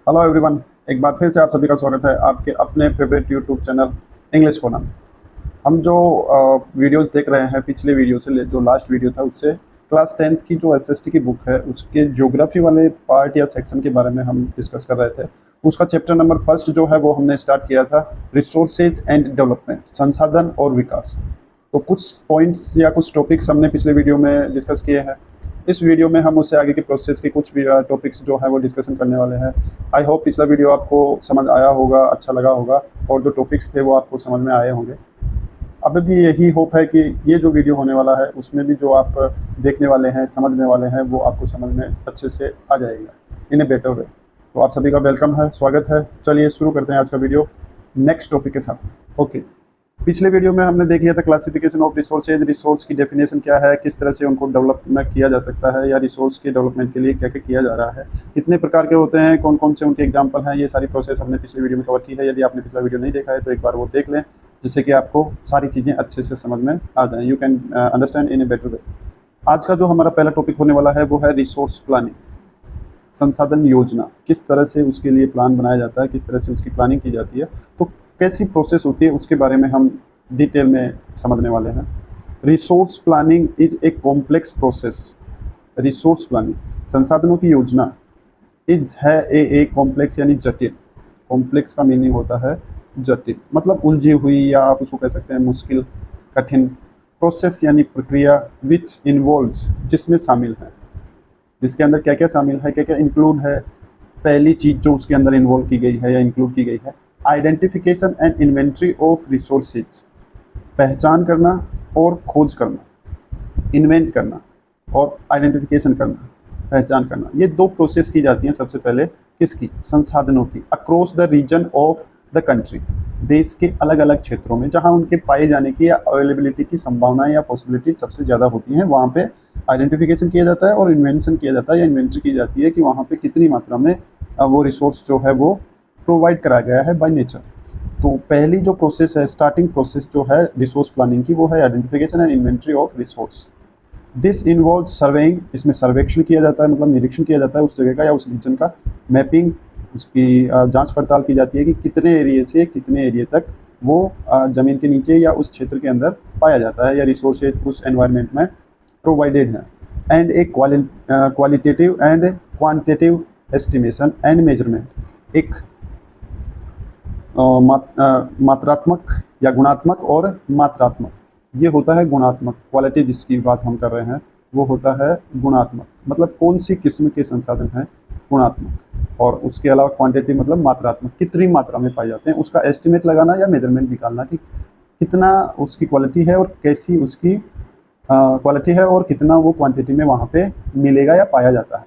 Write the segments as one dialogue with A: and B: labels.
A: Hello everyone. एक बार फिर से आप सभी का स्वागत है आपके अपने favourite YouTube channel English corner में। हम जो वीडियोस देख रहे हैं पिछले वीडियो से जो लास्ट वीडियो था उससे क्लास 10th की जो एसएसटी की बुक है उसके ज्योग्राफी वाले पार्ट या सेक्शन के बारे में हम डिस्कस कर रहे थे। उसका चैप्टर नंबर फर्स्ट जो है वो हमने स्टार्ट किया था, रिसोर्सेज एंड डेवलपमेंट, संसाधन और विकास। तो कुछ पॉइंट्स या कुछ टॉपिक्स हमने पिछले वीडियो में डिस्कस किए हैं। इस वीडियो में हम उससे आगे की प्रोसेस के कुछ भी टॉपिक्स जो है वो डिस्कशन करने वाले हैं। आई होप पिछला वीडियो आपको समझ आया होगा, अच्छा लगा होगा और जो टॉपिक्स थे वो आपको समझ में आए होंगे। अब भी यही होप है कि ये जो वीडियो होने वाला है उसमें भी जो आप देखने वाले हैं, समझने वाले हैं, वो आपको समझ में अच्छे से आ जाएगा इन ए बेटर वे। तो आप सभी का वेलकम है, स्वागत है। चलिए शुरू करते हैं आज का वीडियो नेक्स्ट टॉपिक के साथ। ओके, पिछले वीडियो में हमने देख लिया था क्लासिफिकेशन ऑफ रिसोर्सेज, रिसोर्स की डेफिनेशन क्या है, किस तरह से उनको डेवलपमेंट किया जा सकता है या रिसोर्स के डेवलपमेंट के लिए क्या क्या किया जा रहा है, कितने प्रकार के होते हैं, कौन कौन से उनके एग्जांपल हैं। ये सारी प्रोसेस हमने पिछले वीडियो में कवर की है। यदि आपने पिछला वीडियो नहीं देखा है तो एक बार वो देख लें, जिससे कि आपको सारी चीज़ें अच्छे से समझ में आ जाएँ। You can understand in a better way. आज का जो हमारा पहला टॉपिक होने वाला है वो है रिसोर्स प्लानिंग, संसाधन योजना। किस तरह से उसके लिए प्लान बनाया जाता है, किस तरह से उसकी प्लानिंग की जाती है, तो कैसी प्रोसेस होती है उसके बारे में हम डिटेल में समझने वाले हैं। Resource planning is a complex process. Resource planning, संसाधनों की योजना, इज है ए कॉम्प्लेक्स यानी जटिल। कॉम्प्लेक्स का मीनिंग होता है जटिल, मतलब उलझी हुई या आप उसको कह सकते हैं मुश्किल, कठिन। प्रोसेस यानी प्रक्रिया, विच इन्वॉल्व्स, जिसमें शामिल है, जिसके अंदर क्या क्या शामिल है, क्या क्या इंक्लूड है। पहली चीज़ जो उसके अंदर इन्वॉल्व की गई है या इंक्लूड की गई है, identification and inventory of resources, पहचान करना और खोज करना, इन्वेंट करना और आइडेंटिफिकेशन करना, पहचान करना। ये दो प्रोसेस की जाती हैं सबसे पहले। किसकी? संसाधनों की। Across the region of the country, देश के अलग अलग क्षेत्रों में जहां उनके पाए जाने की या अवेलेबिलिटी की संभावनाएं या पॉसिबिलिटी सबसे ज़्यादा होती हैं, वहाँ पे आइडेंटिफिकेशन किया जाता है और इन्वेंशन किया जाता है या इन्वेंट्री की जाती है कि वहाँ पे कितनी मात्रा में वो रिसोर्स जो है वो प्रोवाइड करा गया है बाय नेचर। तो पहली जो प्रोसेस है, स्टार्टिंग प्रोसेस जो है रिसोर्स प्लानिंग की, वो है identification and inventory of resource. This involve surveying, इसमें सर्वेक्षण किया जाता है, मतलब निरीक्षण किया जाता है उस जगह का या उस रीजन का। मैपिंग, उसकी जांच पड़ताल की जाती है कि कितने एरिया से कितने एरिया तक वो ज़मीन के नीचे या उस क्षेत्र के अंदर पाया जाता है या रिसोर्सेज उस एनवायरनमेंट में प्रोवाइडेड है। And A qualitative and quantitative estimation and measurement, एक मात्रात्मक या गुणात्मक और मात्रात्मक। ये होता है गुणात्मक, क्वालिटी जिसकी बात हम कर रहे हैं वो होता है गुणात्मक, मतलब कौन सी किस्म के संसाधन हैं, गुणात्मक। और उसके अलावा क्वांटिटी मतलब मात्रात्मक, कितनी मात्रा में पाए जाते हैं, उसका एस्टिमेट लगाना या मेजरमेंट निकालना कि कितना उसकी क्वालिटी है और कैसी उसकी क्वालिटी है और कितना वो क्वांटिटी में वहाँ पे मिलेगा या पाया जाता है।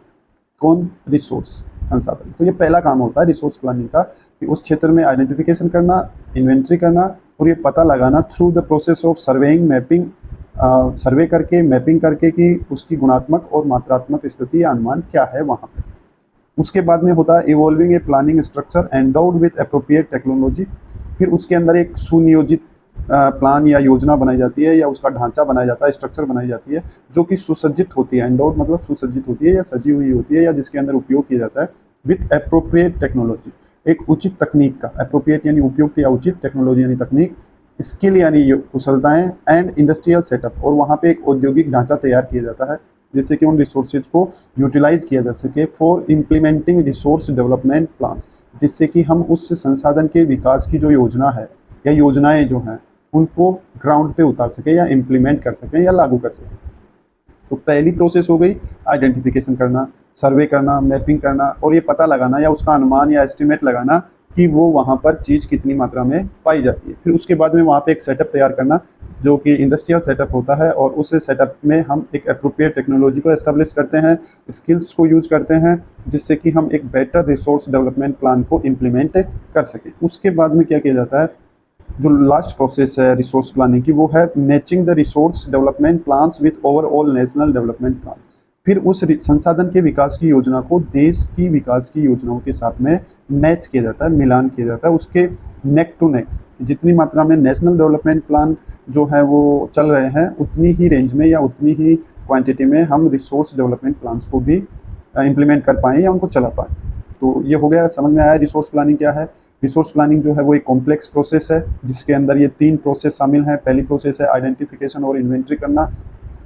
A: कौन? रिसोर्स, संसाधन। तो ये पहला काम होता है रिसोर्स प्लानिंग का, कि उस क्षेत्र में आइडेंटिफिकेशन करना, इन्वेंट्री करना और ये पता लगाना through the process of surveying, mapping, survey करके, मैपिंग करके कि उसकी गुणात्मक और मात्रात्मक स्थिति या अनुमान क्या है वहाँ पे। उसके बाद में होता है evolving a planning structure endowed with appropriate technology. फिर उसके अंदर एक सुनियोजित प्लान या योजना बनाई जाती है या उसका ढांचा बनाया जाता है, स्ट्रक्चर बनाई जाती है जो कि सुसज्जित होती है। एंडोड मतलब सुसज्जित होती है या सजी हुई होती है या जिसके अंदर उपयोग किया जाता है विथ एप्रोप्रिएट टेक्नोलॉजी, एक उचित तकनीक का। एप्रोप्रिएट यानी उपयुक्त या उचित, टेक्नोलॉजी यानी तकनीक, स्किल यानी कुशलताएं, एंड इंडस्ट्रियल सेटअप, और वहाँ पे एक औद्योगिक ढांचा तैयार किया जाता है जिससे कि उन रिसोर्सेज को यूटिलाइज किया जा सके for implementing resource development plans, जिससे कि हम उस संसाधन के विकास की जो योजना है या योजनाएं जो हैं उनको ग्राउंड पे उतार सके या इम्प्लीमेंट कर सकें या लागू कर सकें। तो पहली प्रोसेस हो गई आइडेंटिफिकेशन करना, सर्वे करना, मैपिंग करना और ये पता लगाना या उसका अनुमान या एस्टिमेट लगाना कि वो वहाँ पर चीज़ कितनी मात्रा में पाई जाती है। फिर उसके बाद में वहाँ पे एक सेटअप तैयार करना जो कि इंडस्ट्रियल सेटअप होता है, और उस सेटअप में हम एक एप्रोप्रिएट टेक्नोलॉजी को एस्टेब्लिश करते हैं, स्किल्स को यूज करते हैं, जिससे कि हम एक बेटर रिसोर्स डेवलपमेंट प्लान को इम्प्लीमेंट कर सकें। उसके बाद में क्या किया जाता है, जो लास्ट प्रोसेस है रिसोर्स प्लानिंग की, वो है matching the resource development plans with overall national development plan. फिर उस संसाधन के विकास की योजना को देश की विकास की योजनाओं के साथ में मैच किया जाता है, मिलान किया जाता है, उसके नेक टू नेक। जितनी मात्रा में नेशनल डेवलपमेंट प्लान जो है वो चल रहे हैं उतनी ही रेंज में या उतनी ही क्वांटिटी में हम रिसोर्स डेवलपमेंट प्लान्स को भी इम्प्लीमेंट कर पाएँ या उनको चला पाएँ। तो ये हो गया, समझ में आया रिसोर्स प्लानिंग क्या है। रिसोर्स प्लानिंग जो है वो एक कॉम्प्लेक्स प्रोसेस है जिसके अंदर ये 3 प्रोसेस शामिल हैं। पहली प्रोसेस है आइडेंटिफिकेशन और इन्वेंट्री करना,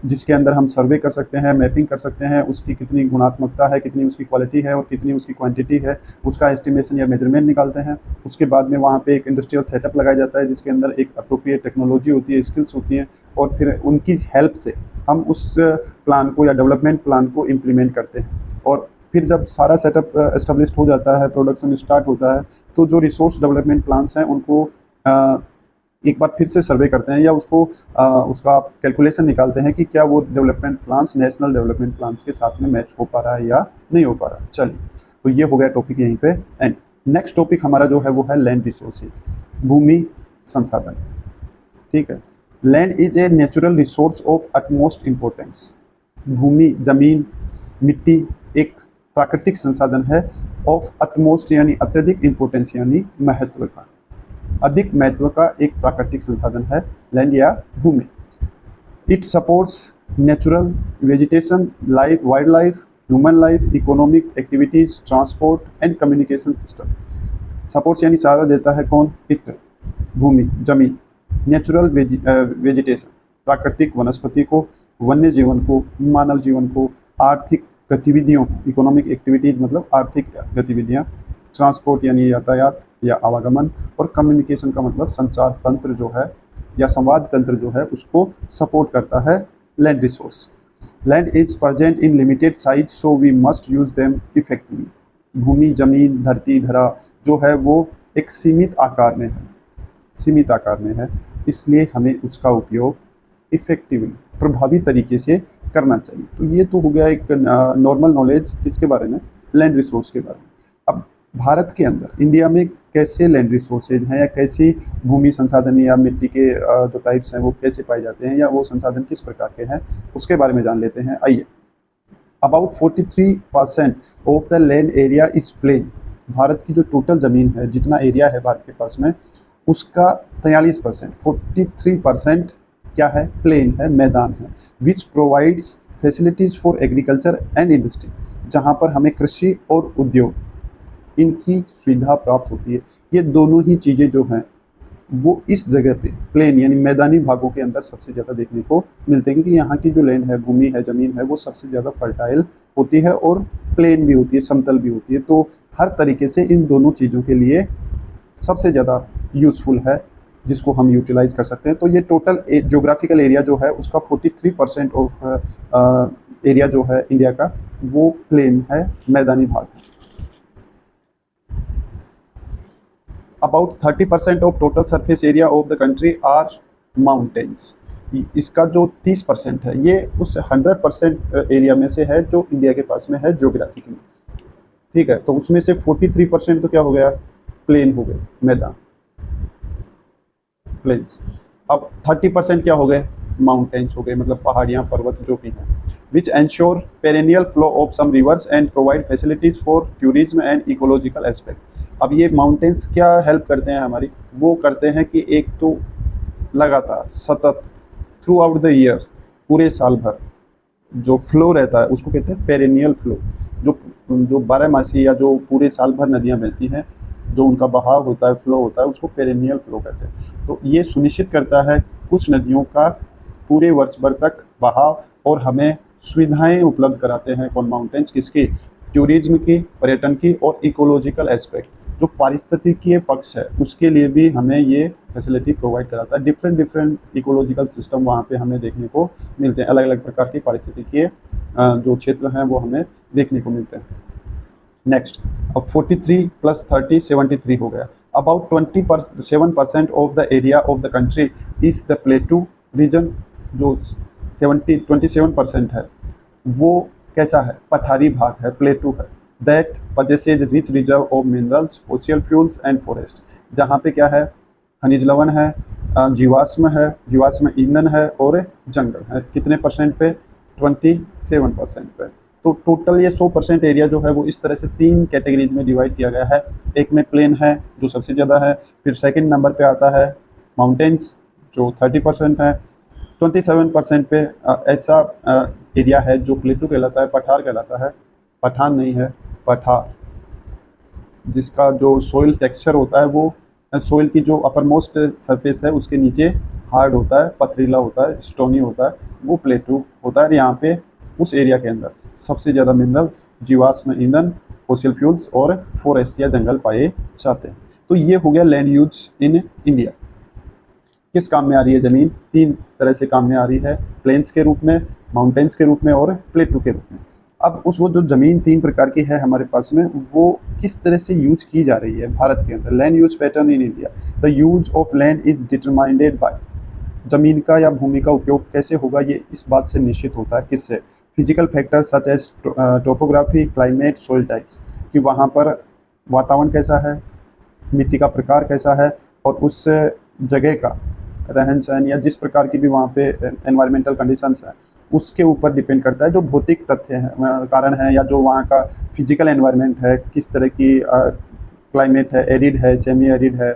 A: जिसके अंदर हम सर्वे कर सकते हैं, मैपिंग कर सकते हैं, उसकी कितनी गुणात्मकता है, कितनी उसकी क्वालिटी है और कितनी उसकी क्वांटिटी है, उसका एस्टिमेशन या मेजरमेंट निकालते हैं। उसके बाद में वहाँ पे एक इंडस्ट्रियल सेटअप लगाया जाता है जिसके अंदर एक अप्रोप्रिएट टेक्नोलॉजी होती है, स्किल्स होती हैं, और फिर उनकी हेल्प से हम उस प्लान को या डेवलपमेंट प्लान को इम्प्लीमेंट करते हैं। और फिर जब सारा सेटअप एस्टेब्लिश्ड हो जाता है, प्रोडक्शन स्टार्ट होता है, तो जो रिसोर्स डेवलपमेंट प्लान्स हैं उनको एक बार फिर से सर्वे करते हैं या उसका कैलकुलेशन निकालते हैं कि क्या वो development plans national development plans के साथ में मैच हो पा रहा है या नहीं हो पा रहा है। चलिए, तो ये हो गया टॉपिक यहीं पे एंड। नेक्स्ट टॉपिक हमारा जो है वो है लैंड रिसोर्सेज, भूमि संसाधन। ठीक है, land is a natural resource of utmost importance. भूमि, जमीन, मिट्टी एक प्राकृतिक संसाधन है ऑफ अटमोस्ट यानी अत्यधिक इम्पोर्टेंस यानी महत्व का, अधिक महत्व का एक प्राकृतिक संसाधन है लैंड या भूमि। It supports natural vegetation, life, wild life, human life, economic activities, transport and communication system. Supports यानी सहारा देता है कौन? इट, भूमि, जमीन। नेचुरल वेजिटेशन प्राकृतिक वनस्पति को, वन्य जीवन को, मानव जीवन को, आर्थिक गतिविधियों, इकोनॉमिक एक्टिविटीज मतलब आर्थिक गतिविधियाँ, ट्रांसपोर्ट यानी यातायात या आवागमन, और कम्युनिकेशन का मतलब संचार तंत्र जो है या संवाद तंत्र जो है उसको सपोर्ट करता है land resource. Land is present in limited size so we must use them effectively. भूमि, जमीन, धरती, धरा जो है वो एक सीमित आकार में है, सीमित आकार में है, इसलिए हमें उसका उपयोग इफेक्टिवली, प्रभावी तरीके से करना चाहिए। तो ये तो हो गया एक नॉर्मल नॉलेज किसके बारे में? लैंड रिसोर्स के बारे में। अब भारत के अंदर, इंडिया में कैसे लैंड रिसोर्सेज हैं या कैसी भूमि संसाधन या मिट्टी के जो टाइप्स हैं वो कैसे पाए जाते हैं या वो संसाधन किस प्रकार के हैं उसके बारे में जान लेते हैं। आइए, about 43% of the land area is plain. Bharat की जो टोटल ज़मीन है, जितना एरिया है भारत के पास में, उसका 43%, 43% क्या है? प्लेन है, मैदान है। Which provides facilities for agriculture and industry, जहाँ पर हमें कृषि और उद्योग इनकी सुविधा प्राप्त होती है। ये दोनों ही चीज़ें जो हैं वो इस जगह पे प्लेन यानी मैदानी भागों के अंदर सबसे ज़्यादा देखने को मिलते हैं, क्योंकि यहाँ की जो लैंड है, भूमि है, ज़मीन है, वो सबसे ज़्यादा फर्टाइल होती है और प्लेन भी होती है, समतल भी होती है। तो हर तरीके से इन दोनों चीज़ों के लिए सबसे ज़्यादा यूज़फुल है, जिसको हम यूटिलाइज़ कर सकते हैं। तो ये टोटल जोग्राफिकल एरिया जो है उसका 43% ऑफ एरिया जो है इंडिया का वो प्लेन है, मैदानी भाग है। About 30% of total surface area of the country are mountains। इसका जो 30% है ये उस 100% एरिया में से है जो इंडिया के पास में है जोग्राफिकली। ठीक है, तो उसमें से 43% तो क्या हो गया? प्लेन हो गए, मैदान, प्लेन्स। अब 30% क्या हो गए? माउंटेन्स हो गए, मतलब पहाड़ियाँ, पर्वत जो भी हैं। Which ensure perennial flow of some rivers and provide facilities for tourism and ecological aspect. अब ये माउंटेन्स क्या हेल्प करते हैं हमारी? वो करते हैं कि एक तो लगातार, सतत, थ्रू आउट द ईयर, पूरे साल भर जो फ्लो रहता है उसको कहते हैं पेरेनियल फ्लो। जो 12 मासी या जो पूरे साल भर नदियाँ बहती हैं, जो उनका बहाव होता है, फ्लो होता है, उसको पेरेनियल फ्लो कहते हैं। तो ये सुनिश्चित करता है कुछ नदियों का पूरे वर्ष भर तक बहाव और हमें सुविधाएं उपलब्ध कराते हैं। कौन? माउंटेन्स। किसकी? टूरिज्म की, पर्यटन की, और इकोलॉजिकल एस्पेक्ट जो पारिस्थितिकीय पक्ष है उसके लिए भी हमें ये फैसिलिटी प्रोवाइड कराता है। डिफरेंट इकोलॉजिकल सिस्टम वहाँ पे हमें देखने को मिलते हैं, अलग अलग प्रकार के पारिस्थितिकीय जो क्षेत्र हैं वो हमें देखने को मिलते हैं। नेक्स्ट, अब 43 + 30 73 हो गया। About 27% of the area of the country is the plateau region. जो 27% है वो कैसा है? पठारी भाग है, प्लेटू है। That possesses rich reserve of minerals, fossil fuels and forest. जहाँ पे क्या है? खनिज लवण है, जीवाश्म है, जीवाश्म ईंधन है और जंगल है। कितने परसेंट पे? 27% पे। तो टोटल ये 100% एरिया जो है वो इस तरह से 3 कैटेगरीज में डिवाइड किया गया है। एक में प्लेन है जो सबसे ज़्यादा है, फिर सेकंड नंबर पे आता है माउंटेन्स जो 30% है, 27% पे ऐसा एरिया है जो प्लेटू कहलाता है, पठार कहलाता है। पठान नहीं है, पठार। जिसका जो सोइल टेक्सचर होता है वो सोइल की जो अपर मोस्ट सरफेस है उसके नीचे हार्ड होता है, पथरीला होता है, स्टोनी होता है, वो प्लेटू होता है। यहाँ पे उस एरिया के अंदर सबसे ज़्यादा मिनरल्स, जीवाश्म ईंधन, फॉसिल फ्यूल्स और फॉरेस्ट या जंगल पाए जाते हैं। तो ये हो गया लैंड यूज इन इंडिया। किस काम में आ रही है ज़मीन? 3 तरह से काम में आ रही है, प्लेन्स के रूप में, माउंटेन्स के रूप में और प्लेटू के रूप में। अब वो जो ज़मीन 3 प्रकार की है हमारे पास में, वो किस तरह से यूज की जा रही है भारत के अंदर। Land use pattern in India, the use of land is determined by, ज़मीन का या भूमि का उपयोग कैसे होगा ये इस बात से निश्चित होता है। किससे? Physical factor such as topography, climate, soil types, कि वहाँ पर वातावरण कैसा है, मिट्टी का प्रकार कैसा है, और उस जगह का रहन सहन या जिस प्रकार की भी वहाँ पे एनवायरमेंटल कंडीशंस हैं उसके ऊपर डिपेंड करता है। जो भौतिक तथ्य हैं, कारण हैं, या जो वहाँ का फिजिकल एनवायरनमेंट है, किस तरह की क्लाइमेट है, एरिड है, सेमी एरिड है,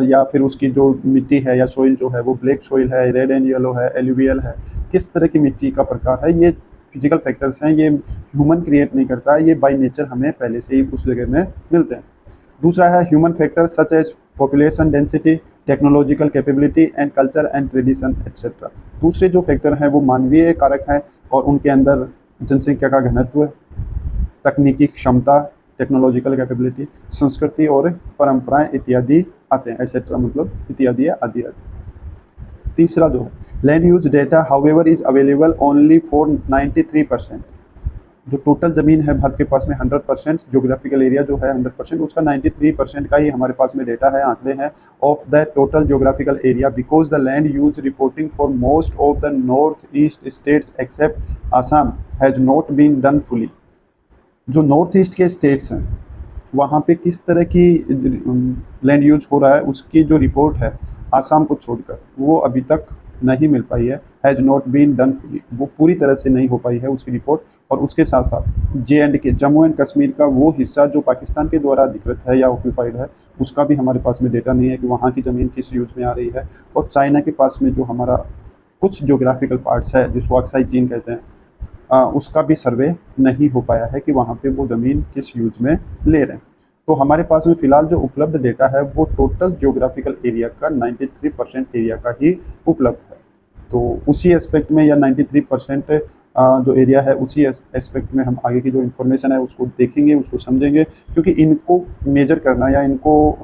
A: या फिर उसकी जो मिट्टी है या सोइल जो है वो ब्लैक सोइल है, रेड एंड येलो है, एलुवियल है, किस तरह की मिट्टी का प्रकार है, ये फिजिकल फैक्टर्स हैं। ये ह्यूमन क्रिएट नहीं करता है, ये बाय नेचर हमें पहले से ही उस जगह में मिलते हैं। दूसरा है human factor such as population density, technological capability and culture and tradition etcetera. दूसरे जो फैक्टर हैं वो मानवीय कारक हैं और उनके अंदर जनसंख्या का घनत्व, तकनीकी क्षमता, टेक्नोलॉजिकल कैपेबिलिटी, संस्कृति और परंपराएं इत्यादि आते हैं, एक्सेट्रा मतलब इत्यादि आदि। तीसरा जो है land use data however is available only for 93%। जो टोटल ज़मीन है भारत के पास में 100%, जोग्राफिकल एरिया जो है 100%, उसका 93% का ही हमारे पास में डेटा है, आंकड़े हैं of the total geographical area, because the land use reporting for most of the north east states except Assam has not been done fully. जो नॉर्थ ईस्ट के स्टेट्स हैं वहाँ पे किस तरह की लैंड यूज हो रहा है उसकी जो रिपोर्ट है आसाम को छोड़कर वो अभी तक नहीं मिल पाई है, has not been done fully, वो पूरी तरह से नहीं हो पाई है उसकी रिपोर्ट। और उसके साथ साथ JNK, जम्मू एंड कश्मीर का वो हिस्सा जो पाकिस्तान के द्वारा अधिकृत है या ऑक्यूपाइड है, उसका भी हमारे पास में डेटा नहीं है कि वहाँ की ज़मीन किस यूज में आ रही है। और चाइना के पास में जो हमारा कुछ जोग्राफिकल पार्ट्स है जिसको अक्साई चीन कहते हैं, उसका भी सर्वे नहीं हो पाया है कि वहाँ पे वो ज़मीन किस यूज में ले रहे हैं। तो हमारे पास में फ़िलहाल जो उपलब्ध डेटा है वो टोटल ज्योग्राफिकल एरिया का 93% एरिया का ही उपलब्ध है। तो उसी एस्पेक्ट में या 93% जो एरिया है उसी एस्पेक्ट में हम आगे की जो इन्फॉर्मेशन है उसको देखेंगे, उसको समझेंगे, क्योंकि इनको मेजर करना या इनको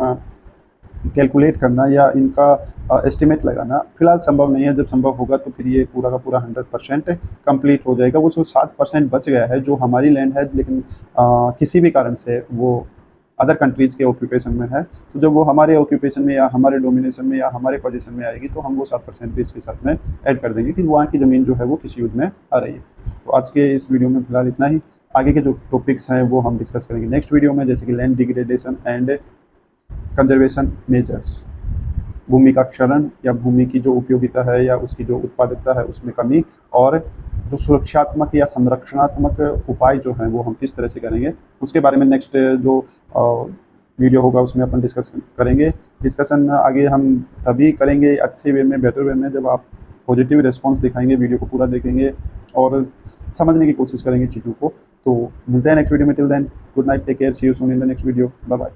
A: कैलकुलेट करना या इनका एस्टिमेट लगाना फ़िलहाल संभव नहीं है। जब संभव होगा तो फिर ये पूरा का पूरा 100% कंप्लीट हो जाएगा। वो जो 7% बच गया है जो हमारी लैंड है लेकिन किसी भी कारण से वो अदर कंट्रीज़ के ऑक्यूपेशन में है, तो जब वो हमारे ऑक्यूपेशन में या हमारे डोमिनेशन में या हमारे पोजीशन में आएगी तो हम वो 7% भी इसके साथ में ऐड कर देंगे कि वहाँ की ज़मीन जो है वो किस यूज़ में आ रही है। तो आज के इस वीडियो में फ़िलहाल इतना ही। आगे के जो टॉपिक्स हैं वो हम डिस्कस करेंगे नेक्स्ट वीडियो में, जैसे कि land degradation and conservation measures, भूमि का क्षरण या भूमि की जो उपयोगिता है या उसकी जो उत्पादकता है उसमें कमी, और जो सुरक्षात्मक या संरक्षणात्मक उपाय जो हैं वो हम किस तरह से करेंगे उसके बारे में नेक्स्ट जो वीडियो होगा उसमें अपन डिस्कस करेंगे। डिस्कशन आगे हम तभी करेंगे अच्छे वे में, बेटर वे में, जब आप पॉजिटिव रिस्पांस दिखाएंगे, वीडियो को पूरा देखेंगे और समझने की कोशिश करेंगे चीज़ों को। तो मिलते हैं नेक्स्ट वीडियो में। Till then good night, take care, see you soon in the next video, bye bye,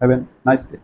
A: have a nice day.